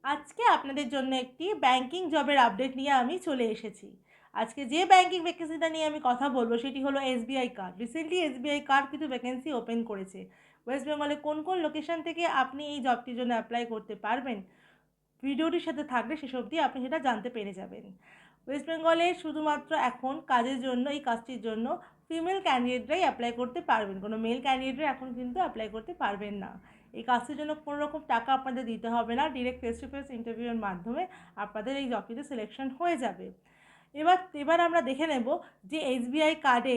আজকে আপনাদের জন্য একটি ব্যাংকিং জবের আপডেট নিয়ে আমি চলে এসেছি। আজকে যে ব্যাংকিং ভ্যাকেন্সিটা নিয়ে আমি কথা বলবো সেটি হলো SBI card. Recently SBI card কিছু ভ্যাকেন্সি ওপেন করেছে। ওয়েস্ট বেঙ্গলে কোন কোন লোকেশন থেকে আপনি এই জবটির জন্য অ্যাপ্লাই করতে পারবেন, ভিডিওটির সাথে থাকলে শেষ অবধি আপনি সেটা জানতে পেরে যাবেন। ওয়েস্ট বেঙ্গলে শুধুমাত্র এখন কাজের জন্য, এই কাজটির জন্য ফিমেল ক্যান্ডিডেটরাই অ্যাপ্লাই করতে পারবেন, কোনো মেল ক্যান্ডিডেটরা এখন কিন্তু অ্যাপ্লাই করতে পারবেন না। এই কাজটির জন্য কোনো রকম টাকা আপনাদের দিতে হবে না, ডিরেক্ট ফেস টু ফেস ইন্টারভিউয়ের মাধ্যমে আপনাদের এই জবটিতে সিলেকশন হয়ে যাবে। এবার আমরা দেখে নেব যে এসবিআই কার্ডে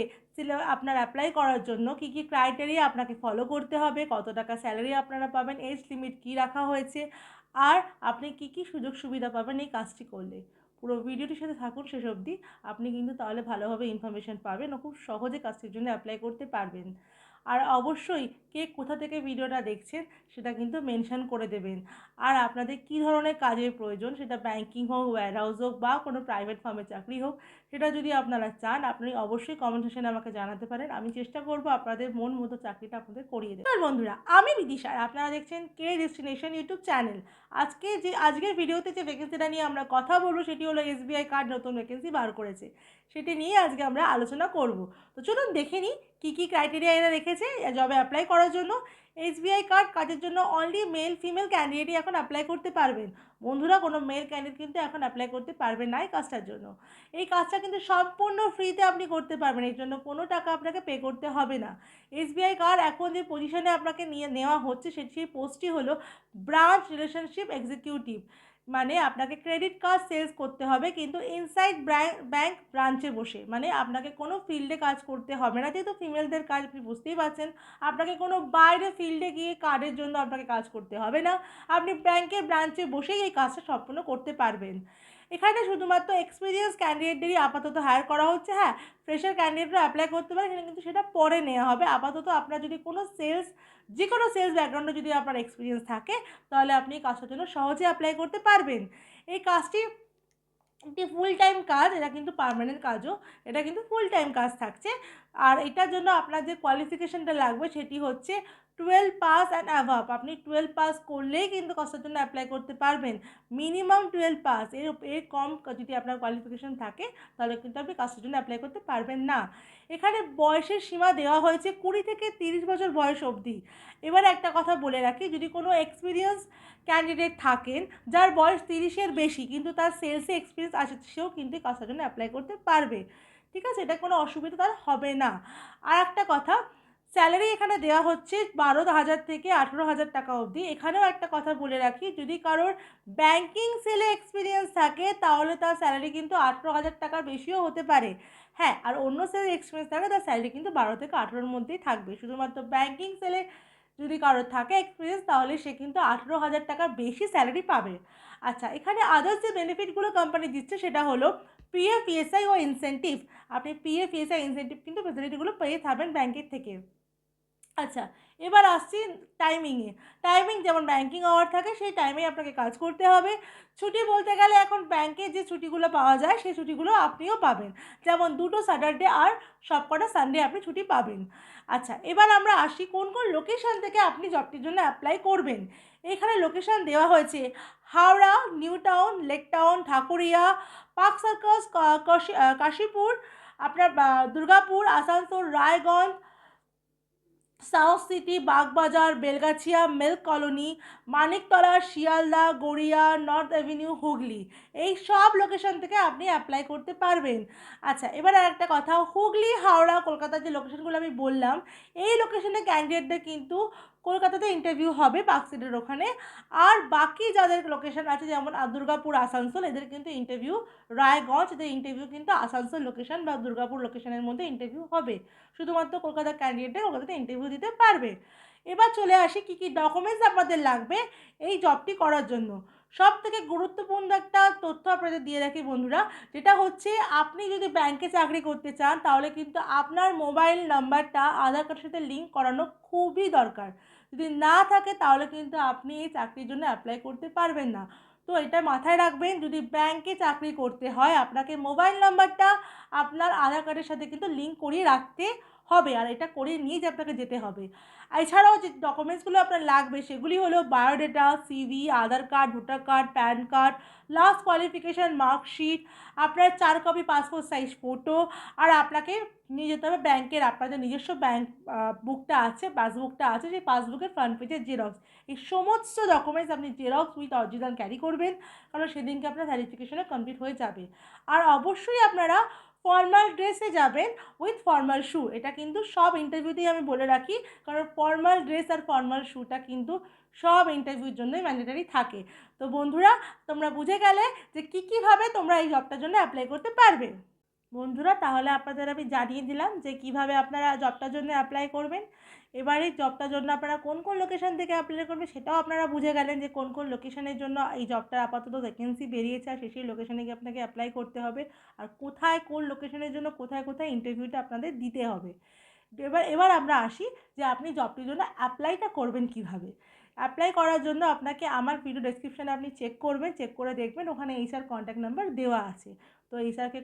আপনার অ্যাপ্লাই করার জন্য কী কী ক্রাইটেরিয়া আপনাকে ফলো করতে হবে, কত টাকা স্যালারি আপনারা পাবেন, এজ লিমিট কী রাখা হয়েছে, আর আপনি কী কী সুযোগ সুবিধা পাবেন এই কাজটি করলে। পুরো ভিডিওটির সাথে থাকুন শেষ অবধি, আপনি কিন্তু তাহলে ভালোভাবে ইনফরমেশন পাবেন ও খুব সহজে কাজটির জন্য অ্যাপ্লাই করতে পারবেন। আর অবশ্যই কে কোথা থেকে ভিডিওটা দেখছেন সেটা কিন্তু মেনশন করে দেবেন। আর আপনাদের কী ধরনের কাজের প্রয়োজন, সেটা ব্যাংকিং হোক, ওয়্যারহাউস হোক বা কোনো প্রাইভেট ফার্মের চাকরি হোক, সেটা যদি আপনারা চান আপনি অবশ্যই কমেন্ট সেকশনে আমাকে জানাতে পারেন। আমি চেষ্টা করব আপনাদের মন মতো চাকরিটা আপনাদের করিয়ে দেবো। আর বন্ধুরা, আমি বিদিশা আর আপনারা দেখছেন কে ডেস্টিনেশন ইউটিউব চ্যানেল। আজকের ভিডিওতে যে ভ্যাকেন্সিটা নিয়ে আমরা কথা বলবো সেটি হলো এসবিআই কার্ড নতুন ভ্যাকেন্সি বার করেছে, সেটি নিয়ে আজকে আমরা আলোচনা করব। তো চলুন দেখে নিই কী কী ক্রাইটেরিয়া এরা রেখেছে জবে অ্যাপ্লাই করার জন্য। এসবিআই কার্ড কাজের জন্য অনলি মেল ফিমেল ক্যান্ডিডেটই এখন অ্যাপ্লাই করতে পারবেন। বন্ধুরা, কোনো মেল ক্যান্ডিডেট কিন্তু এখন অ্যাপ্লাই করতে পারবেন না এই কাজটার জন্য। এই কাজটা কিন্তু সম্পূর্ণ ফ্রিতে আপনি করতে পারবেন, এর জন্য কোনো টাকা আপনাকে পে করতে হবে না। এসবিআই কার্ড এখন যে পজিশনে আপনাকে নেওয়া হচ্ছে সেই পোস্টটি হলো ব্রাঞ্চ রিলেশনশিপ এক্সিকিউটিভ। মানে আপনাকে ক্রেডিট কার্ড সেলস করতে হবে, কিন্তু ইনসাইড ব্যাংক ব্রাঞ্চে বসে, মানে আপনাকে কোনো ফিল্ডে কাজ করতে হবে না, যেহেতু ফিমেলদের কাজ আপনি বুঝতেই পারছেন। আপনাকে কোনো বাইরে ফিল্ডে গিয়ে কার্ডের জন্য আপনাকে কাজ করতে হবে না, আপনি ব্যাংকের ব্রাঞ্চে বসেই এই কাজটা সম্পূর্ণ করতে পারবেন। এখানে শুধুমাত্র এক্সপিরিয়েন্স ক্যান্ডিডেটদেরই আপাতত হায়ার করা হচ্ছে। হ্যাঁ, ফ্রেশার ক্যান্ডিডেটরা অ্যাপ্লাই করতে পারে, কিন্তু সেটা পরে নেওয়া হবে। আপাতত আপনার যদি যে কোনো সেলস ব্যাকগ্রাউন্ডে যদি আপনার এক্সপিরিয়েন্স থাকে, তাহলে আপনি এই কাজটার জন্য সহজে অ্যাপ্লাই করতে পারবেন। এই কাজটি একটি ফুল টাইম কাজ, এটা কিন্তু পার্মানেন্ট কাজও, এটা কিন্তু ফুল টাইম কাজ থাকছে। আর এটার জন্য আপনার যে কোয়ালিফিকেশানটা লাগবে সেটি হচ্ছে 12 পাস অ্যান্ড অ্যাভাব। আপনি 12 পাস করলেই কিন্তু কাজটার জন্য অ্যাপ্লাই করতে পারবেন। মিনিমাম 12 পাস, এর কম যদি আপনার কোয়ালিফিকেশান থাকে তাহলে কিন্তু আপনি কাজটার জন্য অ্যাপ্লাই করতে পারবেন না। এখানে বয়সের সীমা দেওয়া হয়েছে 20 থেকে 30 বছর বয়স অবধি। এবার একটা কথা বলে রাখি, যদি কোনো এক্সপিরিয়েন্স ক্যান্ডিডেট থাকেন যার বয়স 30-এর বেশি কিন্তু তার সেলসে এক্সপিরিয়েন্স আছে, সেও কিন্তু কাজটার জন্য অ্যাপ্লাই করতে পারবে। ঠিক আছে, এটা কোনো অসুবিধা তার হবে না। আর একটা কথা, স্যালারি এখানে দেওয়া হচ্ছে 12,000 থেকে 18,000 টাকা অবধি। এখানেও একটা কথা বলে রাখি, যদি কারোর ব্যাংকিং সেলে এক্সপিরিয়েন্স থাকে তাহলে তার স্যালারি কিন্তু 18,000 টাকার বেশিও হতে পারে। হ্যাঁ, আর অন্য সেলে এক্সপিরিয়েন্স থাকলে তার স্যালারি কিন্তু 12 থেকে 18-র মধ্যেই থাকবে। শুধুমাত্র ব্যাংকিং সেলে যদি কারোর থাকে এক্সপিরিয়েন্স তাহলে সে কিন্তু 18,000 টাকার বেশি স্যালারি পাবে। আচ্ছা, এখানে আদার্স যে বেনিফিটগুলো কোম্পানি দিচ্ছে সেটা হলো পিএফ, ইএসআই ও ইনসেন্টিভ। আপনি পিএফ, ইএসআই, ইনসেন্টিভ কিন্তু ফেসিলিটিগুলো পেয়ে থাকবেন ব্যাংকের থেকে। আচ্ছা, এবার আসছি টাইমিংয়ে। টাইমিং যেমন ব্যাংকিং আওয়ার থাকে সেই টাইমেই আপনাকে কাজ করতে হবে। ছুটি বলতে গেলে এখন ব্যাংকে যে ছুটিগুলো পাওয়া যায় সেই ছুটিগুলো আপনিও পাবেন, যেমন 2টো স্যাটারডে আর সবকটা সানডে আপনি ছুটি পাবেন। আচ্ছা, এবার আমরা আসি কোন কোন লোকেশান থেকে আপনি জবটির জন্য অ্যাপ্লাই করবেন। এখানে লোকেশান দেওয়া হয়েছে Howrah, New Town, Lake Town, Dhakuria, Park Circus, Kashipur, আপনার Durgapur, Asansol, Raiganj, South City, Bagbazar, Belgachia, Milk Colony, Maniktala, Sealdah, Garia, North Avenue, Hooghly, এই সব লোকেশন থেকে আপনি অ্যাপ্লাই করতে পারবেন। আচ্ছা, এবার আর একটা কথা, হুগলি, হাওড়া, কলকাতার যে লোকেশনগুলো আমি বললাম, এই লোকেশনে ক্যান্ডিডেটদের কিন্তু কলকাতাতে ইন্টারভিউ হবে পার্কসিটের ওখানে। আর বাকি যাদের লোকেশন আছে যেমন দুর্গাপুর, আসানসোল, এদের কিন্তু ইন্টারভিউ, রায়গঞ্জ, এদের ইন্টারভিউ কিন্তু আসানসোল লোকেশন বা দুর্গাপুর লোকেশনের মধ্যে ইন্টারভিউ হবে। শুধুমাত্র কলকাতার ক্যান্ডিডেটরা কলকাতাতে ইন্টারভিউ দিতে পারবে। এবার চলে আসি কী কী ডকুমেন্টস আপনাদের লাগবে এই জবটি করার জন্য। সব থেকে গুরুত্বপূর্ণ একটা তথ্য আপনাদের দিয়ে রাখি বন্ধুরা, যেটা হচ্ছে আপনি যদি ব্যাংকে চাকরি করতে চান তাহলে কিন্তু আপনার মোবাইল নাম্বারটা আধার কার্ডের সাথে লিঙ্ক করানো খুবই দরকার। যদি না থাকে তাহলে কিন্তু আপনি এই চাকরির জন্য অ্যাপ্লাই করতে পারবেন না। তো এটা মাথায় রাখবেন, যদি ব্যাংকে চাকরি করতে হয় আপনাকে মোবাইল নাম্বারটা আপনার আধার কার্ডের সাথে কিন্তু লিঙ্ক করিয়ে রাখতে হবে, আর এটা করে নিয়ে যে আপনাকে যেতে হবে। এছাড়াও যে ডকুমেন্টসগুলো আপনার লাগবে সেগুলি হলো biodata, CV, Aadhaar card, voter card, PAN card, last qualification marksheet, আপনার 4 কপি পাসপোর্ট সাইজ ফটো, আর আপনাকে নিয়ে যেতে হবে ব্যাংকের আপনাদের নিজস্ব ব্যাংক বুকটা আছে, পাসবুকটা আছে, সেই পাসবুকের ফ্রন্ট পেজের জেরক্স। এই সমস্ত ডকুমেন্টস আপনি জেরক্স উইথ অরিজিনাল ক্যারি করবেন, কারণ সেদিনকে আপনার ভ্যারিফিকেশনে কমপ্লিট হয়ে যাবে। আর অবশ্যই আপনারা ফর্মাল ড্রেসে যাবেন উইথ ফর্মাল শ্যু। এটা কিন্তু সব ইন্টারভিউতেই আমি বলে রাখি, কারণ ফর্মাল ড্রেস আর ফর্মাল শ্যুটা কিন্তু সব ইন্টারভিউর জন্যই ম্যান্ডেটারি থাকে। তো বন্ধুরা, তোমরা বুঝে গেলে যে কীভাবে তোমরা এই জবটার জন্য অ্যাপ্লাই করতে পারবে। বন্ধুরা, তাহলে আপনাদের আমি জানিয়ে দিলাম যে কিভাবে আপনারা জবটার জন্য অ্যাপ্লাই করবেন। এবারে জবটার জন্য আপনারা কোন কোন লোকেশন থেকে অ্যাপ্লাই করবেন সেটাও আপনারা বুঝে গেলেন যে কোন কোন লোকেশনের জন্য এই জবটার আপাতত ভ্যাকেন্সি বেরিয়েছে, আর সেই লোকেশনে গিয়ে আপনাকে অ্যাপ্লাই করতে হবে, আর কোথায় কোন লোকেশনের জন্য কোথায় কোথায় ইন্টারভিউটা আপনাদের দিতে হবে। এবার আমরা আসি যে আপনি জবটির জন্য অ্যাপ্লাইটা করবেন কিভাবে। অ্যাপ্লাই করার জন্য আপনাকে আমার ভিডিও ডেসক্রিপশানে আপনি চেক করবেন, চেক করে দেখবেন ওখানে এইচআর কন্ট্যাক্ট নাম্বার দেওয়া আছে। তো এইচআরকে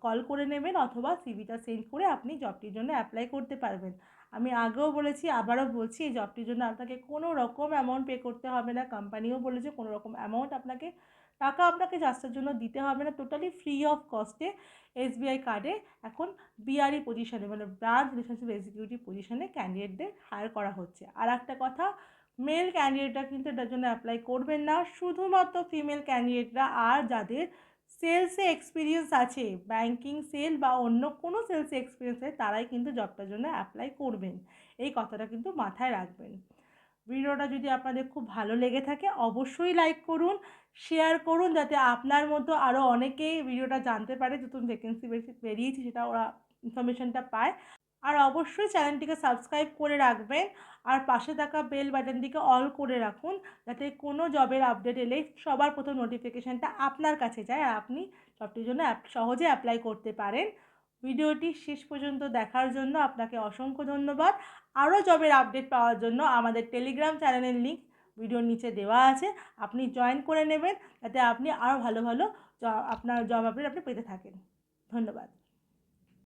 কল করে নেবেন, অথবা সিভিটা সেন্ড করে আপনি জবটির জন্য অ্যাপ্লাই করতে পারবেন। আমি আগেও বলেছি, আবারও বলছি, এই জবটির জন্য আপনাকে কোনো রকম অ্যামাউন্ট পে করতে হবে না। কোম্পানিও বলেছে কোনো রকম অ্যামাউন্ট আপনাকে জাস্টের জন্য দিতে হবে না। টোটালি ফ্রি অফ কস্টে এসবিআই কার্ডে এখন বিআরই পজিশনে, মানে ব্রাঞ্চ রিলেশনশিপ এক্সিকিউটিভ পজিশনে ক্যান্ডিডেটদের হায়ার করা হচ্ছে। আর একটা কথা, মেল ক্যান্ডিডেটরা কিন্তু এটার জন্য অ্যাপ্লাই করবেন না, শুধুমাত্র ফিমেল ক্যান্ডিডেটরা আর যাদের সেলসে এক্সপিরিয়েন্স আছে, ব্যাংকিং সেল বা অন্য কোনো সেলসে এক্সপিরিয়েন্স আছে, তারাই কিন্তু জবটার জন্য অ্যাপ্লাই করবেন। এই কথাটা কিন্তু মাথায় রাখবেন। ভিডিওটা যদি আপনাদের খুব ভালো লেগে থাকে অবশ্যই লাইক করুন, শেয়ার করুন, যাতে আপনার মতো আরও অনেকেই ভিডিওটা জানতে পারে, নতুন ভ্যাকেন্সি বেরিয়েছে সেটা ওরা ইনফরমেশনটা পায়। আর অবশ্যই চ্যানেলটিকে সাবস্ক্রাইব করে রাখবেন, আর পাশে থাকা বেল বাটনটিকে অল করে রাখুন, যাতে কোনো জবের আপডেট এলে সবার প্রথম নোটিফিকেশানটা আপনার কাছে যায়, আর আপনি জবটির জন্য সহজে অ্যাপ্লাই করতে পারেন। ভিডিওটি শেষ পর্যন্ত দেখার জন্য আপনাকে অসংখ্য ধন্যবাদ। আরও জবের আপডেট পাওয়ার জন্য আমাদের টেলিগ্রাম চ্যানেলের লিঙ্ক ভিডিওর নিচে দেওয়া আছে, আপনি জয়েন করে নেবেন, যাতে আপনি আরও ভালো ভালো আপনার জব আপডেট আপনি পেতে থাকেন। ধন্যবাদ।